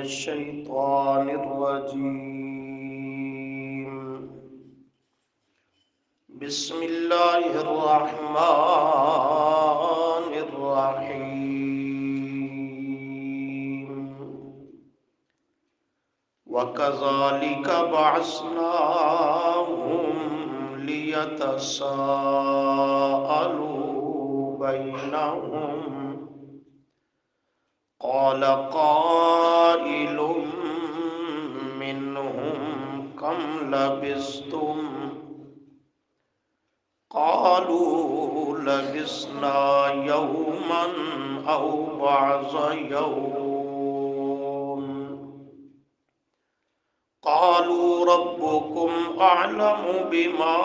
الشيطان الرجيم. بسم الله الرحمن الرحيم. وكذلك بعثناهم ليتساءلوا بينهم. قال قائل منهم كم لبثتم؟ قالوا لبثنا يوما أو بعض يوم. قالوا ربكم أعلم بما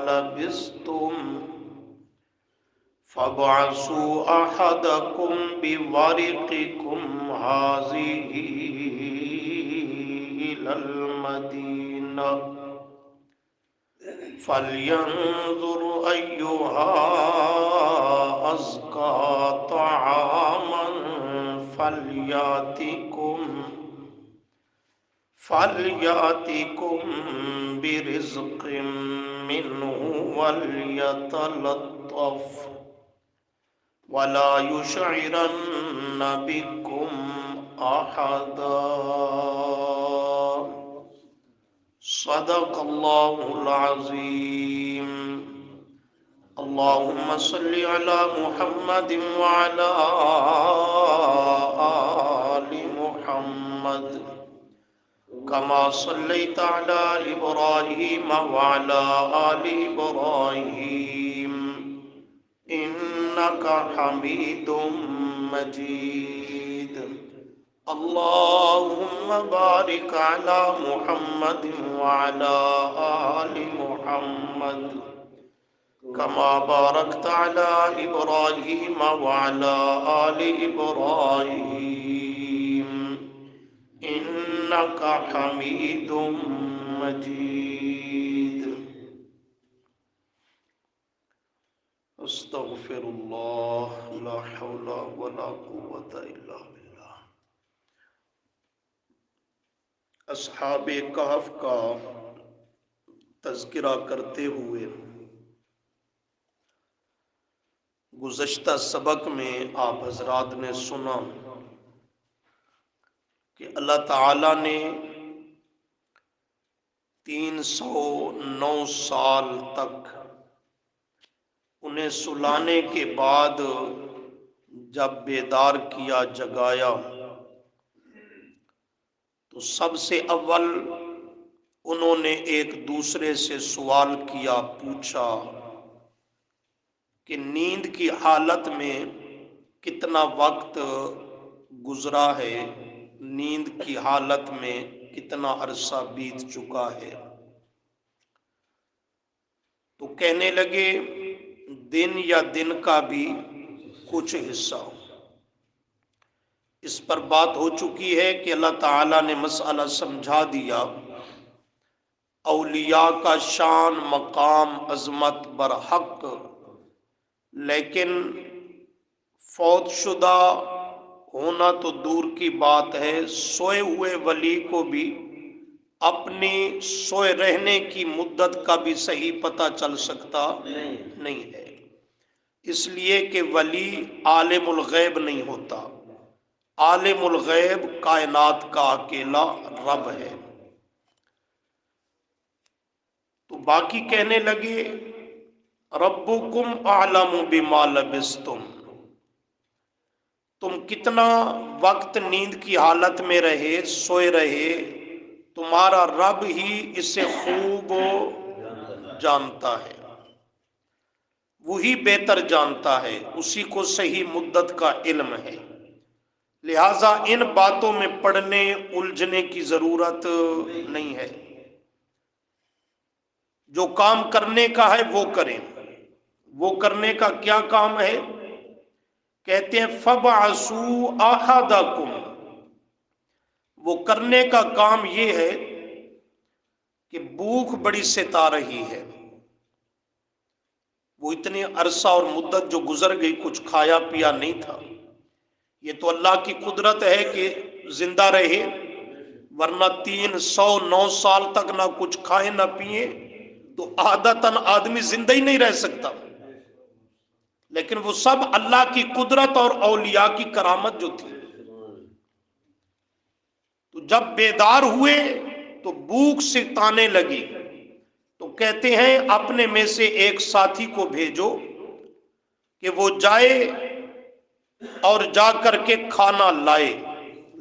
لبثتم فابعثوا أحدكم بورقكم هذه إلى المدينة فلينظر أيها أزكى طعاما فليأتكم برزق منه وليتلطف ولا يشعرن بكم أحدا. صدق الله العظيم. اللهم صل على محمد وعلى آل محمد كما صليت على إبراهيم وعلى آل إبراهيم إنك حميد مجيد. اللهم بارك على محمد وعلى آل محمد كما باركت على إبراهيم وعلى آل إبراهيم إنك حميد مجيد. استغفر اللہ لا حول ولا قوة الا باللہ. اصحاب کہف کا تذکرہ کرتے ہوئے گزشتہ سبق میں آپ حضرات نے سنا کہ اللہ تعالی نے 309 سال تک انہیں سلانے کے بعد جب بیدار کیا، جگایا، تو سب سے اول انہوں نے ایک دوسرے سے سوال کیا، پوچھا کہ نیند کی حالت میں کتنا وقت گزرا ہے، نیند کی حالت میں کتنا عرصہ بیت چکا ہے. تو کہنے لگے دن یا دن کا بھی کچھ حصہ. اس پر بات ہو چکی ہے کہ اللہ تعالیٰ نے مسئلہ سمجھا دیا. اولیاء کا شان، مقام، عظمت برحق، لیکن فوت شدہ ہونا تو دور کی بات ہے، سوئے ہوئے ولی کو بھی اپنی سوئے رہنے کی مدت کا بھی صحیح پتہ چل سکتا نہیں ہے، اس لیے کہ ولی عالم الغیب نہیں ہوتا. عالم الغیب کائنات کا اکیلا رب ہے. تو باقی کہنے لگے ربکم اعلم بما لبثتم، تم کتنا وقت نیند کی حالت میں رہے، سوئے رہے، تمہارا رب ہی اسے خوب جانتا ہے، وہی بہتر جانتا ہے، اسی کو صحیح مدت کا علم ہے. لہٰذا ان باتوں میں پڑھنے الجھنے کی ضرورت نہیں ہے. جو کام کرنے کا ہے وہ کریں. وہ کرنے کا کیا کام ہے؟ کہتے ہیں فَبْعَثُوا أَحَدَكُمْ. وہ کرنے کا کام یہ ہے کہ بھوک بڑی ستا رہی ہے، وہ اتنے عرصہ اور مدت جو گزر گئی کچھ کھایا پیا نہیں تھا. یہ تو اللہ کی قدرت ہے کہ زندہ رہے، ورنہ 309 سال تک نہ کچھ کھائے نہ پیے تو عادتاً آدمی زندہ ہی نہیں رہ سکتا. لیکن وہ سب اللہ کی قدرت اور اولیاء کی کرامت جو تھی. تو جب بیدار ہوئے تو بھوک ستانے لگی، تو کہتے ہیں اپنے میں سے ایک ساتھی کو بھیجو کہ وہ جائے اور جا کر کے کھانا لائے،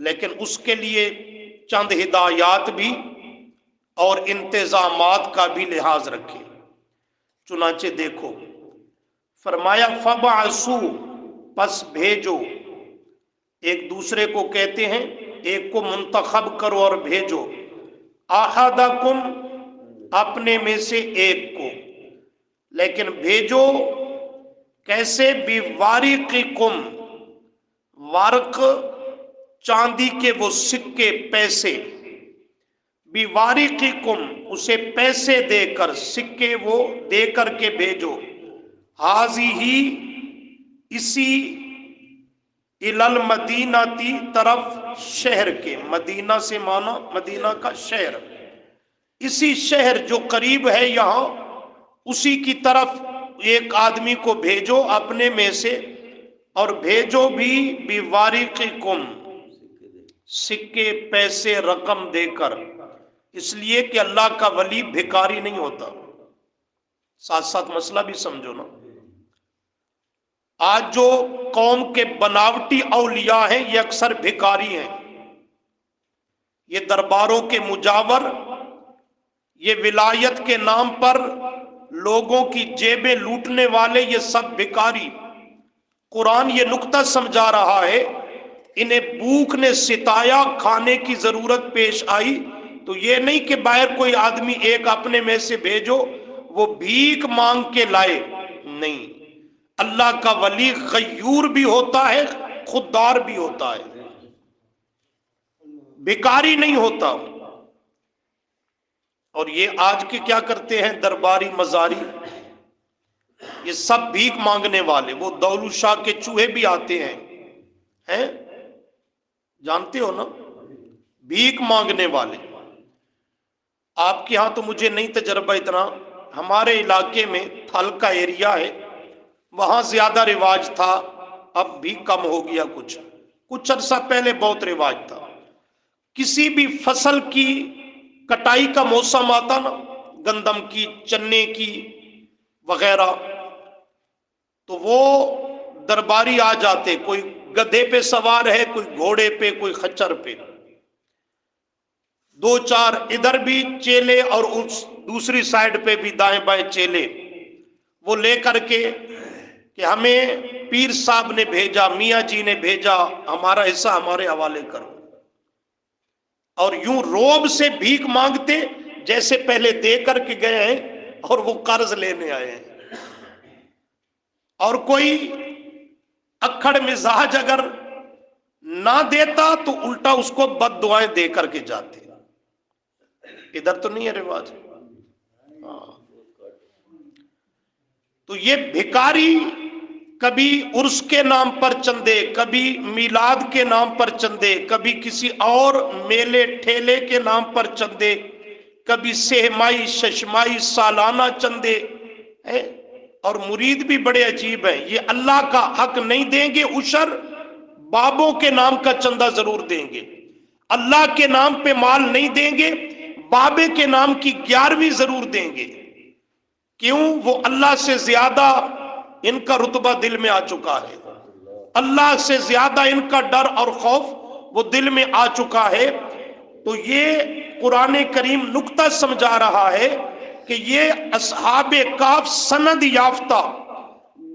لیکن اس کے لیے چند ہدایات بھی اور انتظامات کا بھی لحاظ رکھے. چنانچہ دیکھو فرمایا فَبَعَثُوا، پس بھیجو. ایک دوسرے کو کہتے ہیں ایک کو منتخب کرو اور بھیجو. احدکم، اپنے میں سے ایک کو، لیکن بھیجو کیسے؟ بِوَارِقِکُم، وارق چاندی کے وہ سکے پیسے، بِوَارِقِکُم اسے پیسے دے کر، سکے وہ دے کر کے بھیجو. حاضی، اسی، الالمدینتی، طرف شہر کے، مدینہ سے مانا مدینہ کا شہر، اسی شہر جو قریب ہے یہاں اسی کی طرف ایک آدمی کو بھیجو اپنے میں سے، اور بھیجو بھی بِوَارِقِکُم، سکے پیسے رقم دے کر. اس لیے کہ اللہ کا ولی بھکاری نہیں ہوتا. ساتھ ساتھ مسئلہ بھی سمجھو نا. آج جو قوم کے بناوٹی اولیاء ہیں یہ اکثر بھکاری ہیں. یہ درباروں کے مجاور، یہ ولایت کے نام پر لوگوں کی جیبیں لوٹنے والے، یہ سب بھکاری. قرآن یہ نقطہ سمجھا رہا ہے، انہیں بھوک نے ستایا، کھانے کی ضرورت پیش آئی تو یہ نہیں کہ باہر کوئی آدمی ایک اپنے میں سے بھیجو وہ بھیک مانگ کے لائے. نہیں، اللہ کا ولی غیور بھی ہوتا ہے، خوددار بھی ہوتا ہے، بھکاری نہیں ہوتا. اور یہ آج کے کیا کرتے ہیں درباری مزاری، یہ سب بھیک مانگنے والے. وہ دولو شاہ کے چوہے بھی آتے ہیں جانتے ہو نا، بھیک مانگنے والے. آپ کے ہاں تو مجھے نہیں تجربہ اتنا، ہمارے علاقے میں تھل کا ایریا ہے، وہاں زیادہ رواج تھا، اب بھی کم ہو گیا. کچھ عرصہ پہلے بہت رواج تھا. کسی بھی فصل کی کٹائی کا موسم آتا نا، گندم کی، چنے کی وغیرہ، تو وہ درباری آ جاتے، کوئی گدھے پہ سوار ہے، کوئی گھوڑے پہ، کوئی خچر پہ، دو چار ادھر بھی چیلے اور اس دوسری سائیڈ پہ بھی دائیں بائیں چیلے، وہ لے کر کے کہ ہمیں پیر صاحب نے بھیجا، میاں جی نے بھیجا، ہمارا حصہ ہمارے حوالے کرو. اور یوں روب سے بھیک مانگتے جیسے پہلے دے کر کے گئے ہیں اور وہ قرض لینے آئے ہیں. اور کوئی اکھڑ مزاج اگر نہ دیتا تو الٹا اس کو بد دعائیں دے کر کے جاتے. ادھر تو نہیں ہے رواج. تو یہ بھکاری کبھی عرس کے نام پر چندے، کبھی میلاد کے نام پر چندے، کبھی کسی اور میلے ٹھیلے کے نام پر چندے، کبھی سہمائی ششمائی سالانہ چندے ہیں. اور مرید بھی بڑے عجیب ہیں، یہ اللہ کا حق نہیں دیں گے عشر، بابوں کے نام کا چندہ ضرور دیں گے. اللہ کے نام پہ مال نہیں دیں گے، بابے کے نام کی 11ویں ضرور دیں گے. کیوں؟ وہ اللہ سے زیادہ ان کا رتبہ دل میں آ چکا ہے، اللہ سے زیادہ ان کا ڈر اور خوف وہ دل میں آ چکا ہے. تو یہ قرآن کریم نقطہ سمجھا رہا ہے کہ یہ اصحاب کہف سند یافتہ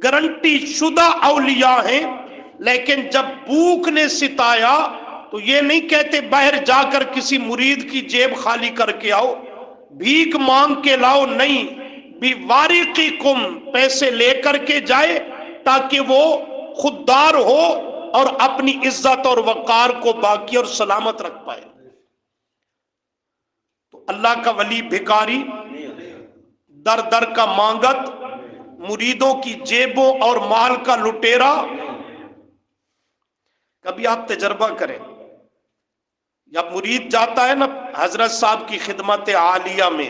گارنٹی شدہ اولیاء ہیں، لیکن جب بھوک نے ستایا تو یہ نہیں کہتے باہر جا کر کسی مرید کی جیب خالی کر کے آؤ، بھیک مانگ کے لاؤ. نہیں، بِوَارِقِکُم، پیسے لے کر کے جائے تاکہ وہ خوددار ہو اور اپنی عزت اور وقار کو باقی اور سلامت رکھ پائے. تو اللہ کا ولی بھکاری، در در کا مانگت، مریدوں کی جیبوں اور مال کا لٹیرا. کبھی آپ تجربہ کریں، جب مرید جاتا ہے نا حضرت صاحب کی خدمت عالیہ میں،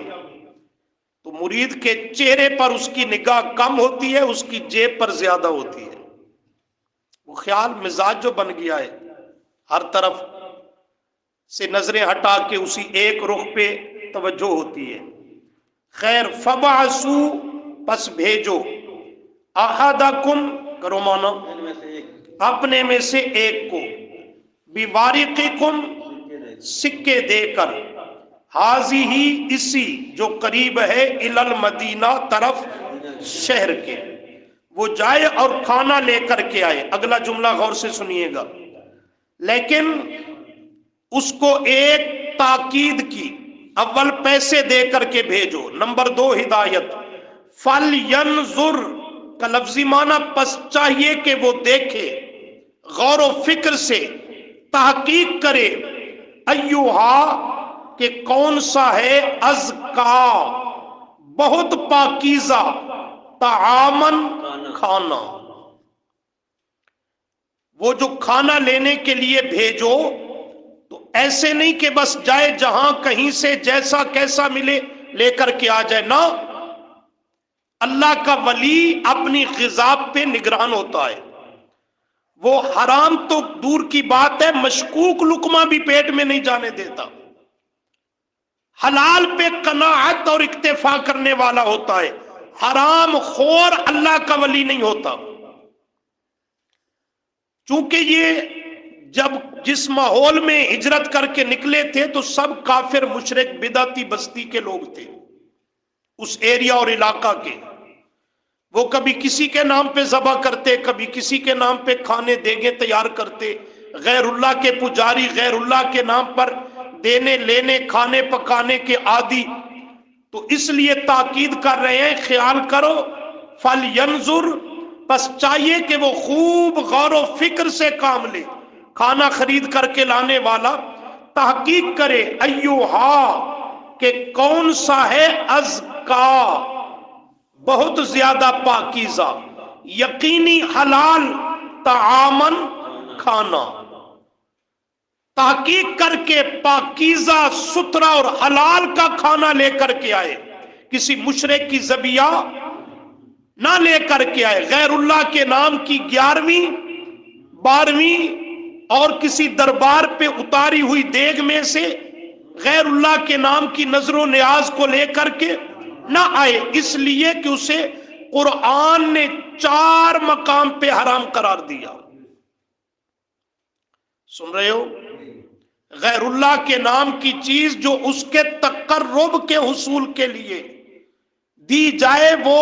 تو مرید کے چہرے پر اس کی نگاہ کم ہوتی ہے، اس کی جیب پر زیادہ ہوتی ہے. وہ خیال مزاج جو بن گیا ہے، ہر طرف سے نظریں ہٹا کے اسی ایک رخ پہ توجہ ہوتی ہے. خیر فبعثو، پس بھیجو، احدکم، کرو مانا، اپنے میں سے ایک کو، بوارقکم، سکے دے کر، حاضی ہی، اسی، جو قریب ہے، الی المدینہ، طرف شہر کے، وہ جائے اور کھانا لے کر کے آئے. اگلا جملہ غور سے سنیے گا. لیکن اس کو ایک تاکید کی، اول پیسے دے کر کے بھیجو، نمبر 2 ہدایت. فَلْيَنْظُرْ کا لفظی معنی پس چاہیے کہ وہ دیکھے، غور و فکر سے تحقیق کرے، ایوہا، کہ کون سا ہے، ازکا، بہت پاکیزہ، طعامن، کھانا. وہ جو کھانا لینے کے لیے بھیجو تو ایسے نہیں کہ بس جائے جہاں کہیں سے جیسا کیسا ملے لے کر کے آ جائے. نہ، اللہ کا ولی اپنی غذا پہ نگران ہوتا ہے. وہ حرام تو دور کی بات ہے، مشکوک لقمہ بھی پیٹ میں نہیں جانے دیتا. حلال پہ قناعت اور اکتفا کرنے والا ہوتا ہے. حرام خور اللہ کا ولی نہیں ہوتا. چونکہ یہ جب جس ماحول میں ہجرت کر کے نکلے تھے تو سب کافر مشرک بدعتی بستی کے لوگ تھے اس ایریا اور علاقہ کے. وہ کبھی کسی کے نام پہ ذبح کرتے، کبھی کسی کے نام پہ کھانے دیگیں تیار کرتے، غیر اللہ کے پجاری، غیر اللہ کے نام پر دینے لینے کھانے پکانے کے عادی. تو اس لیے تاکید کر رہے ہیں، خیال کرو. فَلْيَنْظُرْ، پس چاہیے کہ وہ خوب غور و فکر سے کام لے، کھانا خرید کر کے لانے والا تحقیق کرے، ایوہا، کہ کون سا ہے، ازکا، بہت زیادہ پاکیزہ، یقینی حلال، طعامن، کھانا. تحقیق کر کے پاکیزہ، ستھرا اور حلال کا کھانا لے کر کے آئے. کسی مشرک کی ذبیحہ نہ لے کر کے آئے، غیر اللہ کے نام کی 11ویں 12ویں اور کسی دربار پہ اتاری ہوئی دیگ میں سے غیر اللہ کے نام کی نظر و نیاز کو لے کر کے نہ آئے. اس لیے کہ اسے قرآن نے 4 مقام پہ حرام قرار دیا. سن رہے ہو؟ غیر اللہ کے نام کی چیز جو اس کے تقرب کے حصول کے لیے دی جائے، وہ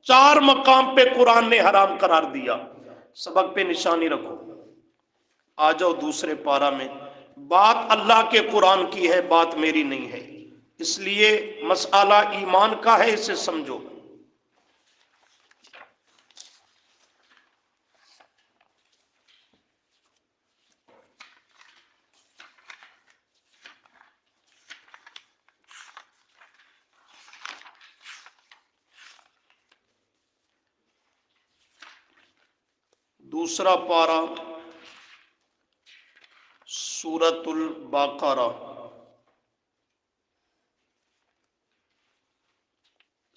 4 مقام پہ قرآن نے حرام قرار دیا. سبق پہ نشانی رکھو. آ جاؤ دوسرے پارہ میں. بات اللہ کے قرآن کی ہے، بات میری نہیں ہے، اس لیے مسئلہ ایمان کا ہے، اسے سمجھو. دوسرا پارہ سورۃ البقرہ،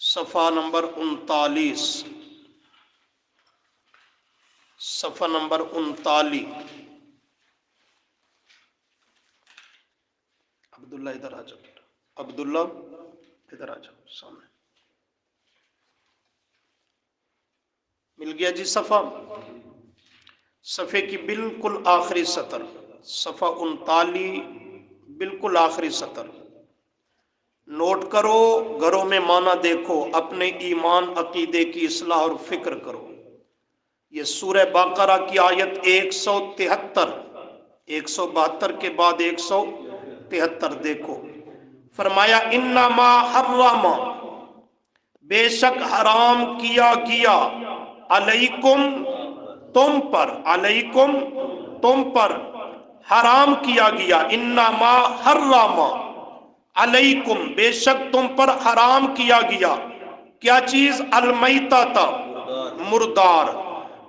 صفحہ نمبر 39. صفحہ نمبر 39. عبداللہ ادھر آ جاؤ، عبداللہ ادھر آ جاؤ سامنے. مل گیا جی صفحہ؟ صفحے کی بالکل آخری سطر، صفحہ 39، بالکل آخری سطر. نوٹ کرو، گھروں میں معنی دیکھو، اپنے ایمان عقیدے کی اصلاح اور فکر کرو. یہ سورہ بقرہ کی آیت 173، 172 کے بعد 173 دیکھو. فرمایا انما حرم، بے شک حرام کیا گیا، علیکم، تم پر، علیکم، تم پر، حرام کیا گیا، انما حرم علیکم، بے شک تم پر حرام کیا گیا، کیا چیز، المیتۃ، مردار،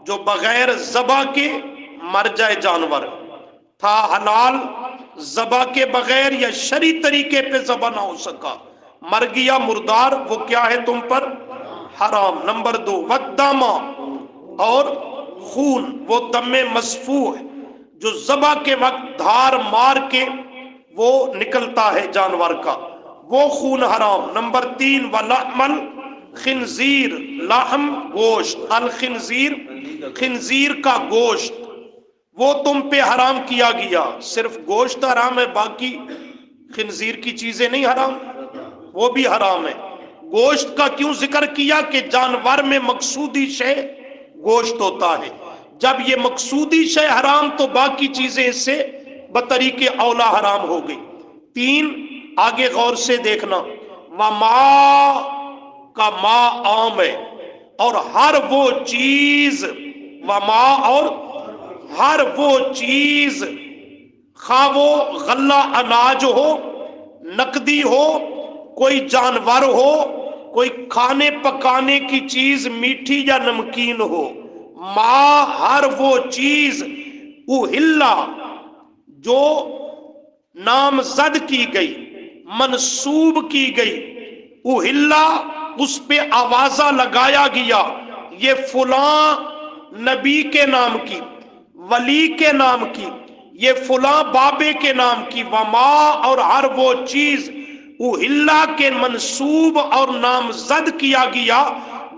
جو بغیر ذبح کے مر جائے جانور. تھا حلال ذبح کے بغیر یا شرعی طریقے پہ ذبح نہ ہو سکا، مر گیا مردار، وہ کیا ہے تم پر؟ حرام۔ نمبر 2 والدم، اور خون، وہ دم مسفوح جو ذبح کے وقت دھار مار کے وہ نکلتا ہے جانور کا، وہ خون حرام۔ نمبر 3 ولحم الخنزیر، لحم گوشت، الخنزیر خنزیر کا گوشت، وہ تم پہ حرام کیا گیا۔ صرف گوشت حرام ہے، باقی خنزیر کی چیزیں نہیں حرام، وہ بھی حرام ہے۔ گوشت کا کیوں ذکر کیا؟ کہ جانور میں مقصودی شے گوشت ہوتا ہے، جب یہ مقصودی شے حرام تو باقی چیزیں اس سے بطریق اولا حرام ہو گئی۔ 3 آگے غور سے دیکھنا، وما کا ما عام ہے، اور ہر وہ چیز، وما اور ہر وہ چیز، خواہ وہ غلہ اناج ہو، نقدی ہو، کوئی جانور ہو، کوئی کھانے پکانے کی چیز میٹھی یا نمکین ہو، ما ہر وہ چیز، اہلا جو نامزد کی گئی، منسوب کی گئی، اہلا اس پہ آوازہ لگایا گیا، یہ فلاں نبی کے نام کی، ولی کے نام کی، یہ فلاں بابے کے نام کی، وما اور ہر وہ چیز، اہلا کے منسوب اور نامزد کیا گیا،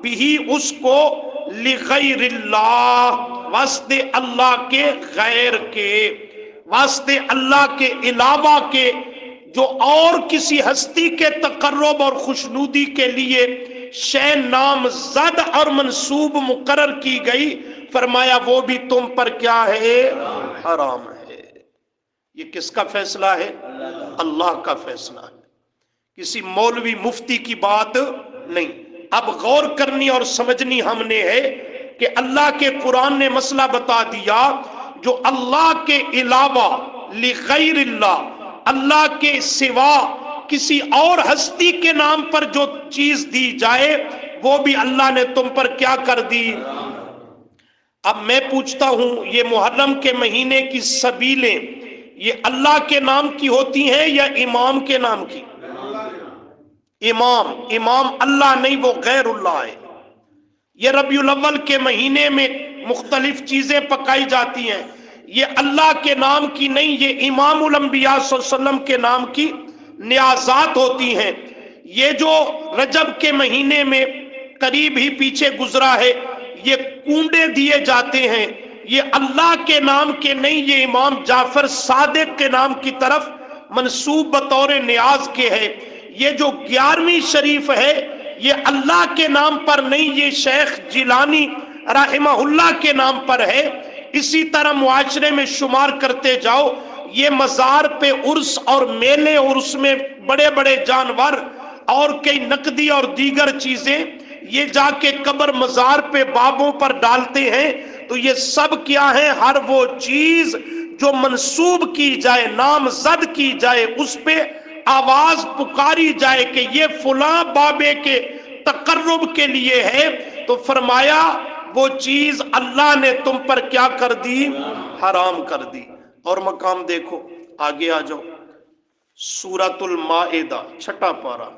بھی اس کو، لغیر اللہ واسطے اللہ کے، غیر کے واسطے اللہ کے، علاوہ کے، جو اور کسی ہستی کے تقرب اور خوشنودی کے لیے شے نامزد اور منسوب مقرر کی گئی، فرمایا وہ بھی تم پر کیا ہے؟ حرام ہے۔ یہ کس کا فیصلہ ہے؟ اللہ کا فیصلہ ہے، کسی مولوی مفتی کی بات نہیں۔ اب غور کرنی اور سمجھنی ہم نے ہے کہ اللہ کے قرآن نے مسئلہ بتا دیا، جو اللہ کے علاوہ، لغیر اللہ، اللہ کے سوا کسی اور ہستی کے نام پر جو چیز دی جائے وہ بھی اللہ نے تم پر کیا کر دی؟ اب میں پوچھتا ہوں، یہ محرم کے مہینے کی سبیلیں یہ اللہ کے نام کی ہوتی ہیں یا امام کے نام کی؟ امام اللہ نہیں، وہ غیر اللہ ہے۔ یہ ربیع الاول کے مہینے میں مختلف چیزیں پکائی جاتی ہیں، یہ اللہ کے نام کی نہیں، یہ امام الانبیاء صلی اللہ علیہ وسلم کے نام کی نیازات ہوتی ہیں۔ یہ جو رجب کے مہینے میں قریب ہی پیچھے گزرا ہے، یہ کنڈے دیے جاتے ہیں، یہ اللہ کے نام کے نہیں، یہ امام جعفر صادق کے نام کی طرف منسوب بطور نیاز کے ہے۔ یہ جو 11ویں شریف ہے یہ اللہ کے نام پر نہیں، یہ شیخ جیلانی رحمہ اللہ کے نام پر ہے۔ اسی طرح معاشرے میں شمار کرتے جاؤ، یہ مزار پہ عرس اور میلے اور اس میں بڑے بڑے جانور اور کئی نقدی اور دیگر چیزیں یہ جا کے قبر مزار پہ بابوں پر ڈالتے ہیں، تو یہ سب کیا ہے؟ ہر وہ چیز جو منسوب کی جائے، نامزد کی جائے، اس پہ آواز پکاری جائے کہ یہ فلاں بابے کے تقرب کے لیے ہے، تو فرمایا وہ چیز اللہ نے تم پر کیا کر دی؟ حرام کر دی۔ اور مقام دیکھو، آگے آ جاؤ، سورۃ المائدہ 6واں پارہ،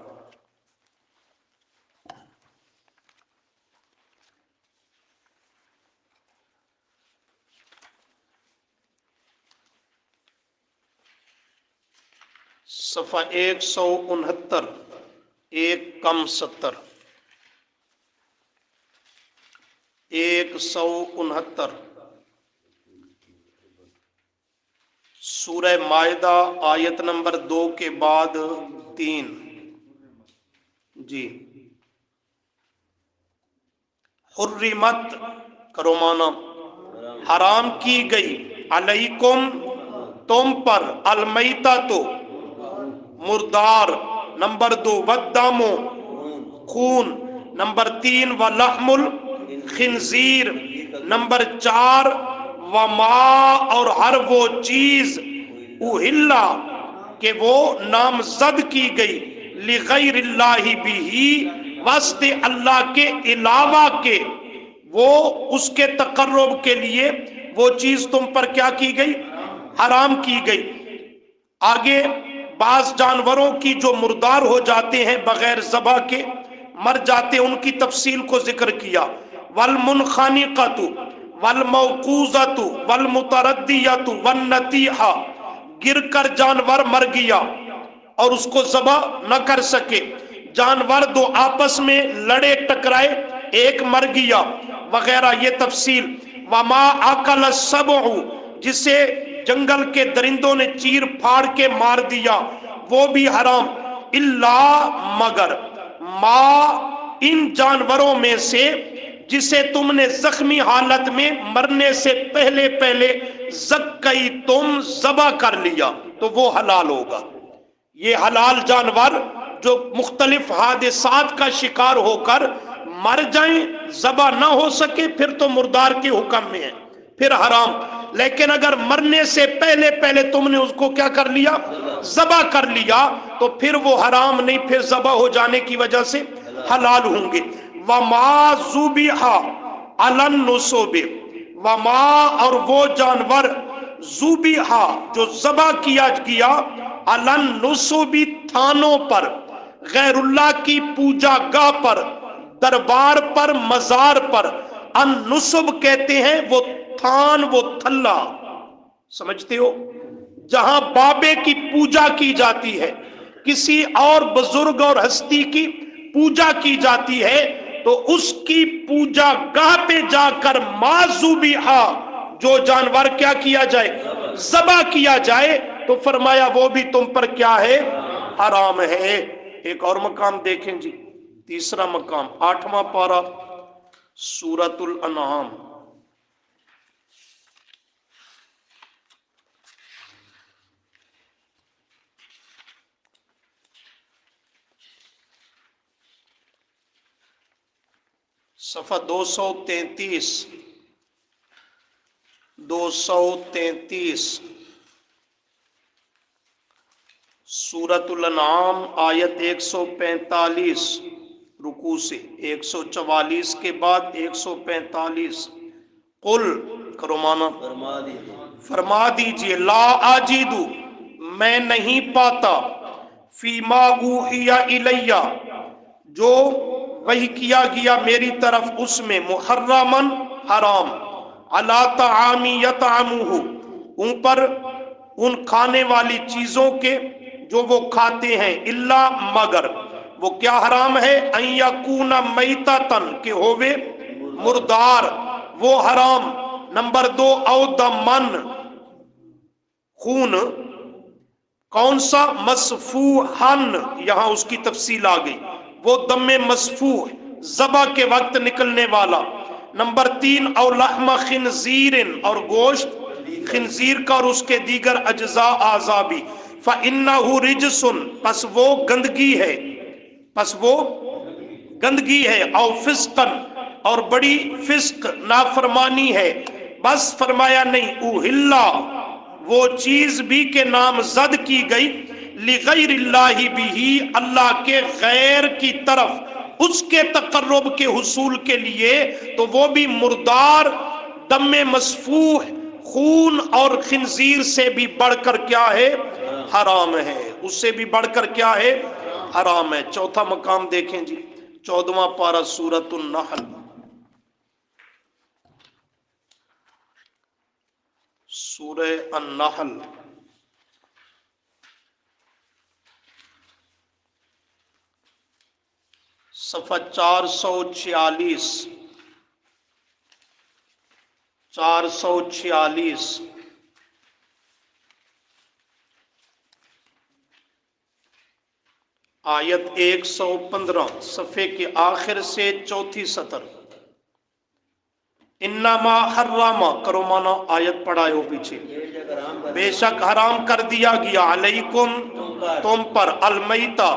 صفحہ 169، 1 169، سورہ مائدہ آیت نمبر 2 کے بعد 3۔ جی، حرمت کرو مانا، حرام کی گئی، علیکم تم پر، المیتۃ مردار، نمبر 2 والدم خون، نمبر 3 ولحم الخنزیر، نمبر 4 وما اور ہر وہ چیز، اہلا کہ وہ نامزد کی گئی، لغیر اللہ بھی واسطے اللہ کے علاوہ کے، وہ اس کے تقرب کے لیے وہ چیز تم پر کیا کی گئی؟ حرام کی گئی۔ آگے بعض جانوروں کی جو مردار ہو جاتے ہیں بغیر ذبح کے مر جاتے ہیں، ان کی تفصیل کو ذکر کیا، والمنخنقۃ والموقوذۃ والمتردیۃ والنطیحہ، گر کر جانور مر گیا اور اس کو ذبح نہ کر سکے، جانور دو آپس میں لڑے ٹکرائے ایک مر گیا وغیرہ، یہ تفصیل۔ وما اکل السبع، جسے جنگل کے درندوں نے چیر پھاڑ کے مار دیا وہ بھی حرام، الا مگر ما، ان جانوروں میں سے جسے تم نے زخمی حالت میں مرنے سے پہلے پہلے زکی تم ذبح کر لیا تو وہ حلال ہوگا۔ یہ حلال جانور جو مختلف حادثات کا شکار ہو کر مر جائیں، ذبح نہ ہو سکے، پھر تو مردار کے حکم میں ہے، پھر حرام۔ لیکن اگر مرنے سے پہلے پہلے تم نے اس کو کیا کر لیا، ذبح کر لیا، تو پھر وہ حرام نہیں، پھر ذبح ہو جانے کی وجہ سے حلال ہوں گے۔ وما ذبح علی النصب، وما، اور وہ جانور، ذبح جو ذبح کیا گیا، علی النصب تھانوں پر، غیر اللہ کی پوجا گاہ پر، دربار پر، مزار پر۔ النصب کہتے ہیں وہ تھان، وہ تھلا، سمجھتے ہو، جہاں بابے کی پوجا کی جاتی ہے، کسی اور بزرگ اور ہستی کی پوجا کی جاتی ہے، تو اس کی پوجا گاہ پہ جا کر ما ذبح، جو جانور کیا کیا جائے، ذبح کیا جائے، تو فرمایا وہ بھی تم پر کیا ہے، حرام ہے۔ ایک اور مقام دیکھیں جی، تیسرا مقام، 8واں پارہ سورۃ الانعام، صفحہ 233، 233، سورۃ الانعام آیت 145، رکوع سے 144 کے بعد 145۔ قل، کرو مانا، فرما دیجئے، لا اجد، میں نہیں پاتا، فیما اوحی الیہ، جو وحی کیا گیا میری طرف، اس میں، محرمن، حرام، علی طعام یطعمہ، ان پر ان کھانے والی چیزوں کے جو وہ کھاتے ہیں، الا مگر، وہ کیا حرام ہے، ان یکون میتۃ، کہ ہووے مردار، وہ حرام۔ نمبر 2، او دمن، خون، کون سا، مسفوحن، یہاں اس کی تفصیل آ گئی، وہ دم مسفوح، ذبح کے وقت نکلنے والا۔ نمبر 3، او لحم خنزیر، اور گوشت خنزیر کا اور اس کے دیگر اجزاء اعضاء بھی، فإنہ رجس، پس وہ گندگی ہے، پس وہ گندگی ہے، او فسقن، اور بڑی فسق نافرمانی ہے۔ بس فرمایا نہیں، اوہلا، وہ چیز بھی کہ نام زد کی گئی، لغیر اللہ بھی، اللہ کے غیر کی طرف، اس کے تقرب کے حصول کے لیے، تو وہ بھی مردار، دم مسفوح، خون اور خنزیر سے بھی بڑھ کر کیا ہے، حرام ہے، اس سے بھی بڑھ کر کیا ہے، حرام ہے۔ چوتھا مقام دیکھیں جی، 14واں پارہ سورۃ النحل، سورہ النحل، صفحہ 446، 446، آیت 115، صفحے کے آخر سے چوتھی سطر۔ انما حرم، کرو مانا، آیت پڑھائے ہو پیچھے، بے شک حرام کر دیا گیا، علیکم، تم پر، المیتہ،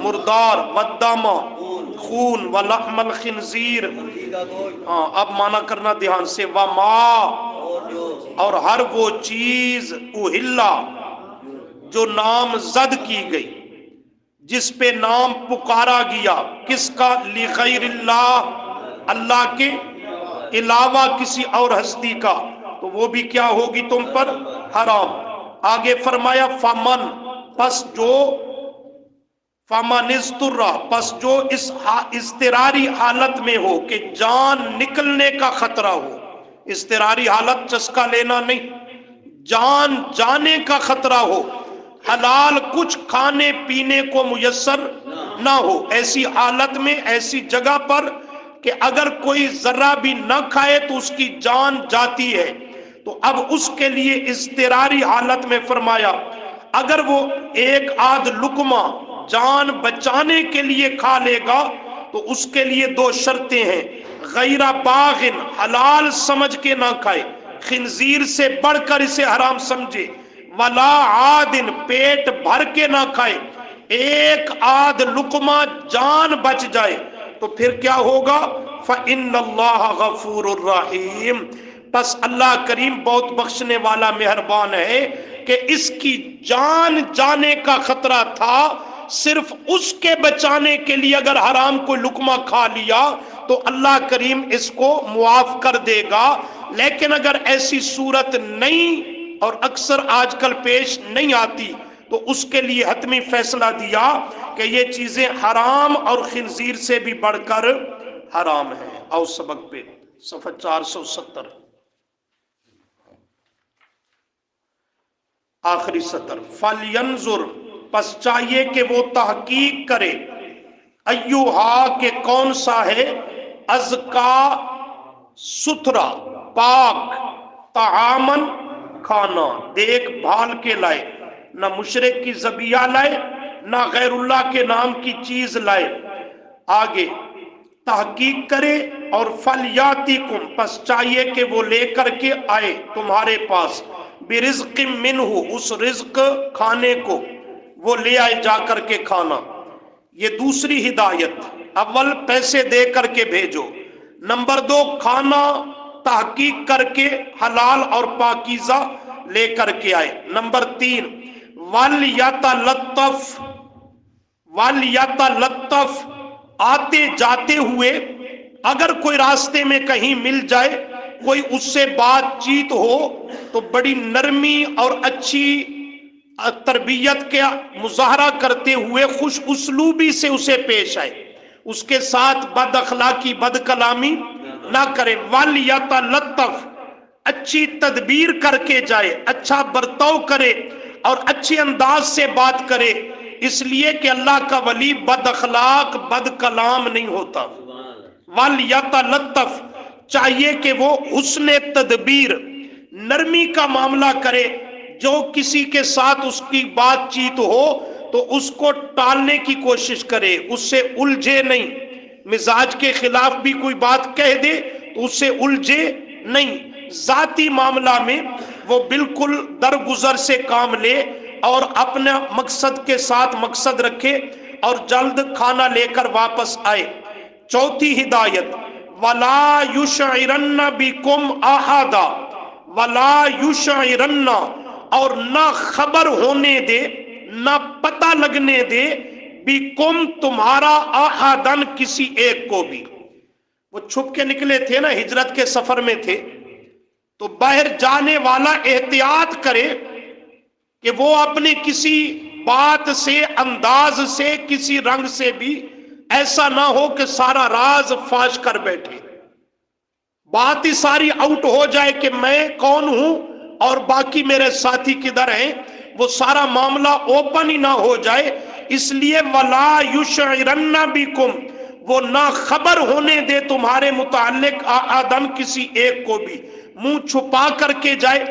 مردار، والدم، خون، ولحم الخنزیر، ہاں اب مانا کرنا دھیان سے، وما، اور ہر وہ چیز، اوہلا، جو نام زد کی گئی، جس پہ نام پکارا گیا، کس کا، لغیر اللہ، اللہ کے علاوہ کسی اور ہستی کا، تو وہ بھی کیا ہوگی تم پر، حرام۔ آگے فرمایا فمن، پس جو، فمن اضطر، پس جو اس اضطراری حالت میں ہو کہ جان نکلنے کا خطرہ ہو، اضطراری حالت چسکا لینا نہیں، جان جانے کا خطرہ ہو، حلال کچھ کھانے پینے کو میسر نہ ہو، ایسی حالت میں، ایسی جگہ پر کہ اگر کوئی ذرہ بھی نہ کھائے تو اس کی جان جاتی ہے، تو اب اس کے لیے اضطراری حالت میں فرمایا اگر وہ ایک آدھ لقمہ جان بچانے کے لیے کھا لے گا تو اس کے لیے دو شرطیں ہیں، غیر باغن، حلال سمجھ کے نہ کھائے، خنزیر سے بڑھ کر اسے حرام سمجھے، ولا عادن، پیٹ بھر کے نہ کھائے، ایک آدھ لقمہ جان بچ جائے تو پھر کیا ہوگا؟ فَإِنَّ اللَّهَ غَفُورٌ الرحیم، پس اللہ کریم بہت بخشنے والا مہربان ہے کہ اس کی جان جانے کا خطرہ تھا، صرف اس کے بچانے کے لیے اگر حرام کوئی لقمہ کھا لیا تو اللہ کریم اس کو معاف کر دے گا، لیکن اگر ایسی صورت نہیں اور اکثر آج کل پیش نہیں آتی تو اس کے لیے حتمی فیصلہ دیا کہ یہ چیزیں حرام اور خنزیر سے بھی بڑھ کر حرام ہیں۔ آؤ سبق پہ، صفحہ 470، آخری سطر، فَلْيَنْظُرْ، پس چاہیے کہ وہ تحقیق کرے، ایوہا، کہ کون سا ہے، ازکا، ستھرا، پاک، طعامن، کھانا، دیکھ بھال کے لائے، نہ مشرک کی ذبیحہ لائے، نہ غیر اللہ کے نام کی چیز لائے۔ آگے تحقیق کرے، اور فَلْيَأْتِكُمْ، پس چاہیے کہ وہ لے کر کے آئے تمہارے پاس، برزق منہ، اس رزق کھانے کو وہ لے آئے، جا کر کے کھانا۔ یہ دوسری ہدایت، اول پیسے دے کر کے بھیجو، نمبر دو کھانا تحقیق کر کے حلال اور پاکیزہ لے کر کے آئے، نمبر تین وَلْيَتَلَطَّفْ، وَلْيَتَلَطَّفْ، آتے جاتے ہوئے اگر کوئی راستے میں کہیں مل جائے، کوئی اس سے بات چیت ہو تو بڑی نرمی اور اچھی تربیت کا مظاہرہ کرتے ہوئے خوش اسلوبی سے اسے پیش آئے، اس کے ساتھ بد اخلاقی، بد کلامی نہ کرے، وَلْيَتَلَطَّفْ، اچھی تدبیر کر کے جائے، اچھا برتاؤ کرے اور اچھے انداز سے بات کرے، اس لیے کہ اللہ کا ولی بد اخلاق، بد کلام نہیں ہوتا۔ وَلْيَتَلَطَّفْ، چاہیے کہ وہ حسن تدبیر، نرمی کا معاملہ کرے، جو کسی کے ساتھ اس کی بات چیت ہو تو اس کو ٹالنے کی کوشش کرے، اس سے الجھے نہیں، مزاج کے خلاف بھی کوئی بات کہہ دے تو اس سے الجھے نہیں، ذاتی معاملہ میں وہ بالکل درگزر سے کام لے اور اپنا مقصد کے ساتھ مقصد رکھے اور جلد کھانا لے کر واپس آئے۔ چوتھی ہدایت، وَلَا يُشْعِرَنَّ بِكُمْ أَحَدًا، وَلَا يُشْعِرَنَّ، اور نہ خبر ہونے دے، نہ پتہ لگنے دے، بِكُمْ، تمہارا، أَحَدًا، کسی ایک کو بھی۔ وہ چھپ کے نکلے تھے نا، ہجرت کے سفر میں تھے، تو باہر جانے والا احتیاط کرے کہ وہ اپنی کسی بات سے، انداز سے، کسی رنگ سے بھی ایسا نہ ہو کہ سارا راز فاش کر بیٹھے، بات ہی ساری آؤٹ ہو جائے کہ میں کون ہوں اور باقی میرے ساتھی کدھر ہیں، وہ سارا معاملہ اوپن ہی نہ ہو جائے، اس لیے وَلَا يُشْعِرَنَّ بِكُمْ، وہ نہ خبر ہونے دے تمہارے متعلق آدم کسی ایک کو بھی، منہ چھپا کر کے جائے،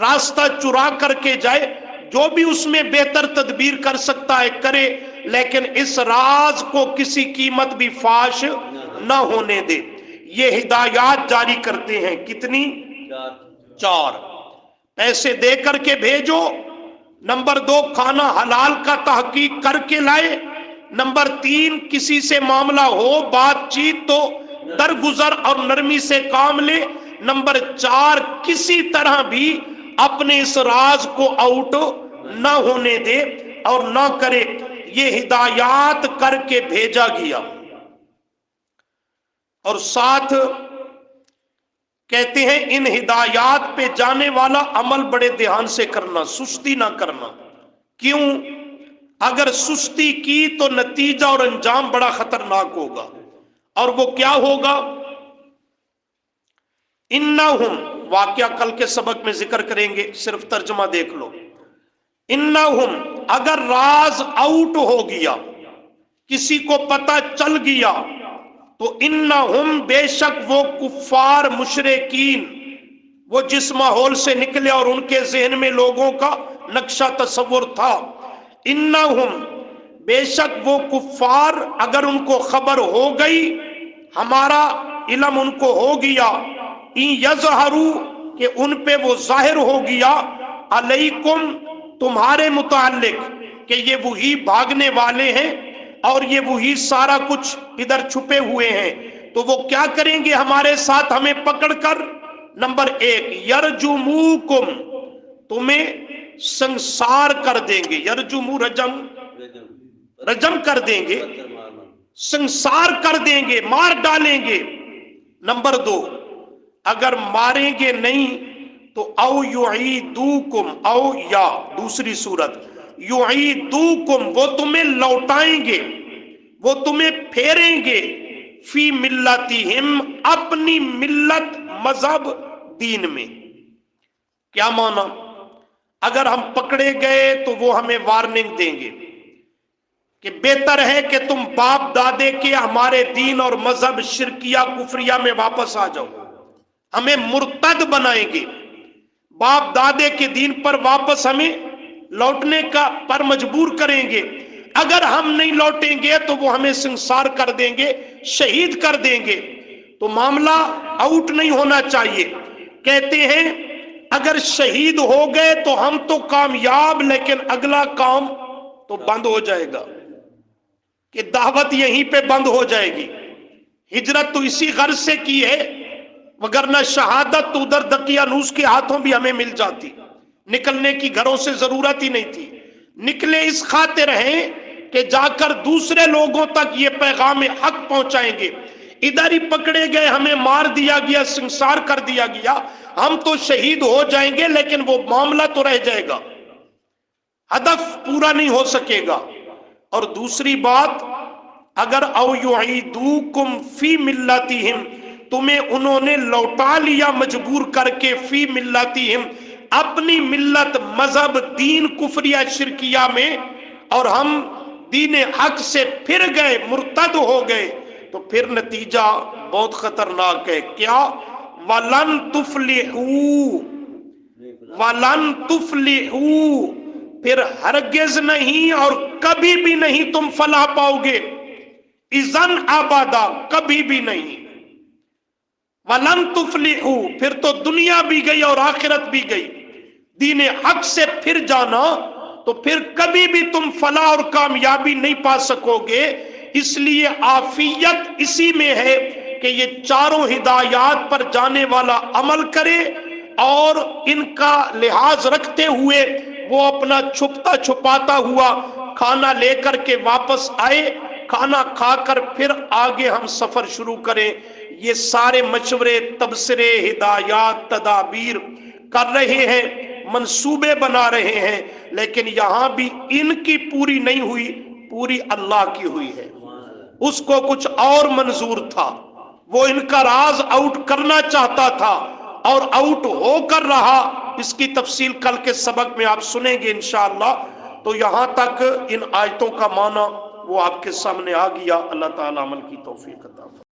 راستہ چرا کر کے جائے، جو بھی اس میں بہتر تدبیر کر سکتا ہے کرے، لیکن اس راز کو کسی قیمت بھی فاش نہ ہونے دے۔ یہ ہدایات جاری کرتے ہیں، کتنی؟ 4۔ پیسے دے کر کے بھیجو، نمبر 2 کھانا حلال کا تحقیق کر کے لائے، نمبر 3 کسی سے معاملہ ہو، بات چیت تو درگزر اور نرمی سے کام لے، نمبر 4 کسی طرح بھی اپنے اس راز کو آؤٹ نہ ہونے دے اور نہ کرے۔ یہ ہدایات کر کے بھیجا گیا، اور ساتھ کہتے ہیں ان ہدایات پہ جانے والا عمل بڑے دھیان سے کرنا، سستی نہ کرنا۔ کیوں؟ اگر سستی کی تو نتیجہ اور انجام بڑا خطرناک ہوگا، اور وہ کیا ہوگا؟ انہم، واقعہ کل کے سبق میں ذکر کریں گے، صرف ترجمہ دیکھ لو۔ انہم، اگر راز آؤٹ ہو گیا، کسی کو پتہ چل گیا، تو انہم، بے شک وہ کفار مشرکین، وہ جس ماحول سے نکلے اور ان کے ذہن میں لوگوں کا نقشہ تصور تھا، انہم، بے شک وہ کفار، اگر ان کو خبر ہو گئی، ہمارا علم ان کو ہو گیا، ان یظہروا، کہ ان پہ وہ ظاہر ہو گیا، علیکم، تمہارے متعلق، کہ یہ وہی بھاگنے والے ہیں اور یہ وہی سارا کچھ ادھر چھپے ہوئے ہیں، تو وہ کیا کریں گے ہمارے ساتھ ہمیں پکڑ کر؟ نمبر ایک، یرجموکم، تمہیں سنسار کر دیں گے، یرجمو، رجم کر دیں گے، سنسار کر دیں گے، مار ڈالیں گے۔ نمبر دو، اگر ماریں گے نہیں تو او یعیدوکم، او یا دوسری صورت، یعیدوکم، وہ تمہیں لوٹائیں گے، وہ تمہیں پھیریں گے، فی ملتہم، اپنی ملت، مذہب، دین میں۔ کیا مانا؟ اگر ہم پکڑے گئے تو وہ ہمیں وارننگ دیں گے کہ بہتر ہے کہ تم باپ دادے کے ہمارے دین اور مذہب شرکیہ کفریہ میں واپس آ جاؤ، ہمیں مرتد بنائیں گے، باپ دادے کے دین پر واپس ہمیں لوٹنے کا پر مجبور کریں گے۔ اگر ہم نہیں لوٹیں گے تو وہ ہمیں سنسار کر دیں گے، شہید کر دیں گے۔ تو معاملہ آؤٹ نہیں ہونا چاہیے۔ کہتے ہیں اگر شہید ہو گئے تو ہم تو کامیاب، لیکن اگلا کام تو بند ہو جائے گا، کہ دعوت یہیں پہ بند ہو جائے گی۔ ہجرت تو اسی غرض سے کی ہے، وگرنہ شہادت تو ادھر دقیانوس کے ہاتھوں بھی ہمیں مل جاتی، نکلنے کی گھروں سے ضرورت ہی نہیں تھی۔ نکلے اس خاطر ہیں کہ جا کر دوسرے لوگوں تک یہ پیغام حق پہنچائیں گے۔ ادھر ہی پکڑے گئے، ہمیں مار دیا گیا، سنسار کر دیا گیا، ہم تو شہید ہو جائیں گے لیکن وہ معاملہ تو رہ جائے گا، ہدف پورا نہیں ہو سکے گا۔ اور دوسری بات، اگر او یعیدوکم فی ملتہم، تمہیں انہوں نے لوٹا لیا مجبور کر کے، فی ملتہم، اپنی ملت، مذہب، دین کفریہ شرکیہ میں، اور ہم دین حق سے پھر گئے، مرتد ہو گئے، تو پھر نتیجہ بہت خطرناک ہے۔ کیا؟ وَلَن تُفْلِحُوا، وَلَن تُفْلِحُوا، پھر ہرگز نہیں اور کبھی بھی نہیں تم فلاح پاؤ گے، اذن ابدا، کبھی بھی نہیں۔ وَلَن تُفْلِحُوا، پھر تو دنیا بھی گئی اور آخرت بھی گئی۔ دین حق سے پھر جانا تو پھر کبھی بھی تم فلاح اور کامیابی نہیں پا سکو گے۔ اس لیے عافیت اسی میں ہے کہ یہ چاروں ہدایات پر جانے والا عمل کرے، اور ان کا لحاظ رکھتے ہوئے وہ اپنا چھپتا چھپاتا ہوا کھانا لے کر کے واپس آئے، کھانا کھا کر پھر آگے ہم سفر شروع کریں۔ یہ سارے مشورے، تبصرے، ہدایات، تدابیر کر رہے ہیں، منصوبے بنا رہے ہیں، لیکن یہاں بھی ان کی پوری نہیں ہوئی، پوری اللہ کی ہوئی ہے۔ اس کو کچھ اور منظور تھا، وہ ان کا راز آؤٹ کرنا چاہتا تھا اور آؤٹ ہو کر رہا۔ اس کی تفصیل کل کے سبق میں آپ سنیں گے انشاءاللہ۔ تو یہاں تک ان آیتوں کا معنی وہ آپ کے سامنے آ گیا۔ اللہ تعالی عمل کی توفیق عطا فرمائے۔